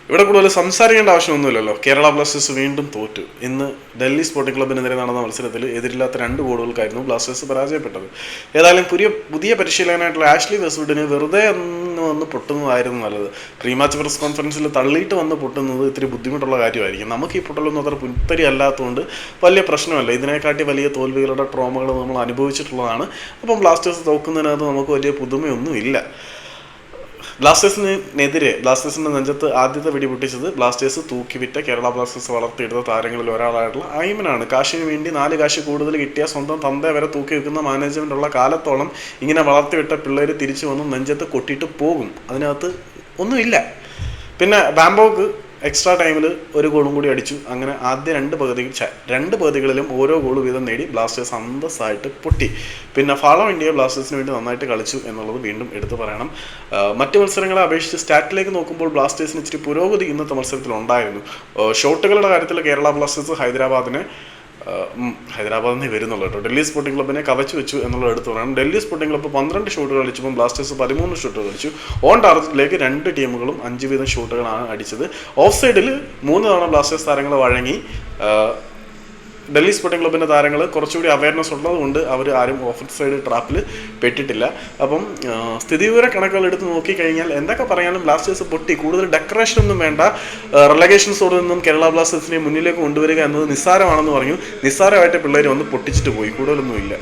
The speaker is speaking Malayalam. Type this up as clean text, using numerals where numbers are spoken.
ഇവിടെ കൂടുതൽ സംസാരിക്കേണ്ട ആവശ്യമൊന്നുമില്ലല്ലോ. കേരള ബ്ലാസ്റ്റേഴ്സ് വീണ്ടും തോറ്റു. ഇന്ന് ഡൽഹി സ്പോർട്ടിംഗ് ക്ലബിനെതിരെ നടന്ന മത്സരത്തിൽ എതിരില്ലാത്ത 2 ഗോളുകൾക്കായിരുന്നു ബ്ലാസ്റ്റേഴ്സ് പരാജയപ്പെട്ടത്. ഏതായാലും പുതിയ പരിശീലകനായിട്ടുള്ള ആഷ്ലി വെസ്റ്റ്വുഡിന് വെറുതെ വന്ന് പൊട്ടുന്നതായിരുന്നു നല്ലത്. പ്രീ മാച്ച് പ്രസ് കോൺഫറൻസിൽ തള്ളിയിട്ട് വന്ന് പൊട്ടുന്നത് ഇത്തിരി ബുദ്ധിമുട്ടുള്ള കാര്യമായിരിക്കും. നമുക്ക് ഈ പൊട്ടലൊന്നും അത്ര പുത്തരി അല്ലാത്തതുകൊണ്ട് വലിയ പ്രശ്നമല്ല. ഇതിനെക്കാട്ടി വലിയ തോൽവികളുടെ ട്രോമകൾ നമ്മൾ അനുഭവിച്ചിട്ടുള്ളതാണ്. അപ്പം ബ്ലാസ്റ്റേഴ്സ് തോക്കുന്നതിനകത്ത് നമുക്ക് വലിയ പുതുമയൊന്നുമില്ല. ബ്ലാസ്റ്റേഴ്സിന്റെ നെഞ്ചത്ത് ആദ്യത്തെ വെടി പൊട്ടിച്ചത് ബ്ലാസ്റ്റേഴ്സ് തൂക്കിവിറ്റ കേരള ബ്ലാസ്റ്റേഴ്സ് വളർത്തിയെടുത്ത താരങ്ങളിൽ ഒരാളായിട്ടുള്ള ഐമനാണ്. കാശിന് വേണ്ടി 4 കാശ് കൂടുതൽ കിട്ടിയ സ്വന്തം തന്തയെ വരെ തൂക്കി വെക്കുന്ന മാനേജ്മെന്റ് ഉള്ള കാലത്തോളം ഇങ്ങനെ വളർത്തിവിട്ട പിള്ളേർ തിരിച്ചു വന്ന് നെഞ്ചത്ത് കൊട്ടിയിട്ട് പോകും. അതിനകത്ത് ഒന്നുമില്ല. പിന്നെ ബാംബോക്ക് എക്സ്ട്രാ ടൈമിൽ 1 ഗോളും കൂടി അടിച്ചു. അങ്ങനെ ആദ്യ 2 പകുതികളിലും ഓരോ ഗോൾ വീതം നേടി ബ്ലാസ്റ്റേഴ്സ് അന്തസ്സായിട്ട് പൊട്ടി. പിന്നെ ഫാളോ ഇന്ത്യ ബ്ലാസ്റ്റേഴ്സിന് വേണ്ടി നന്നായിട്ട് കളിച്ചു എന്നുള്ളത് വീണ്ടും എടുത്തു പറയണം. മറ്റ് മത്സരങ്ങളെ അപേക്ഷിച്ച് സ്റ്റാറ്റിലേക്ക് നോക്കുമ്പോൾ ബ്ലാസ്റ്റേഴ്സിന് ഇച്ചിരി പുരോഗതി ഇന്നത്തെ മത്സരത്തിൽ ഉണ്ടായിരുന്നു. ഷോട്ടുകളുടെ കാര്യത്തിൽ കേരള ബ്ലാസ്റ്റേഴ്സ് ഹൈദരാബാദിൽ നിന്ന് വരുന്നുള്ളൂ കേട്ടോ. ഡൽഹി സ്പോർട്ടിംഗ് ക്ലബിനെ കവച്ചു വെച്ചു എന്നുള്ളത് എടുത്തു പറയണം. ഡൽഹി സ്പോർട്ടിംഗ് ക്ലബ്ബ് 12 ഷോട്ടുകൾ കളിച്ചപ്പോൾ ബ്ലാസ്റ്റേഴ്സ് 13 ഷോട്ടുകൾ കളിച്ചു. ഓൺ ടാർഗറ്റിലേക്ക് 2 ടീമുകളും 5 വീതം ഷോട്ടുകളാണ് അടിച്ചത്. ഓഫ് സൈഡിൽ 3 തവണ ബ്ലാസ്റ്റേഴ്സ് താരങ്ങൾ വഴങ്ങി. ഡൽഹി സ്പോർട്ടിംഗ് ക്ലബിൻ്റെ താരങ്ങൾ കുറച്ചുകൂടി അവയർനെസ് ഉള്ളതുകൊണ്ട് അവർ ആരും ഓഫ് സൈഡ് ട്രാപ്പിൽ പെട്ടിട്ടില്ല. അപ്പം സ്ഥിതിവിവര കണക്കുകൾ എടുത്ത് നോക്കിക്കഴിഞ്ഞാൽ എന്തൊക്കെ പറയാനും ബ്ലാസ്റ്റേഴ്സ് പൊട്ടി. കൂടുതൽ ഡെക്കറേഷൻ ഒന്നും വേണ്ട. റെലഗേഷൻസോട് നിന്നും കേരള ബ്ലാസ്റ്റേഴ്സിനെ മുന്നിലേക്ക് കൊണ്ടുവരിക എന്നത് നിസ്സാരമാണെന്ന് പറഞ്ഞു. നിസ്സാരമായിട്ട് പിള്ളേർ വന്ന് പൊട്ടിച്ചിട്ട് പോയി. കൂടുതലൊന്നുമില്ല.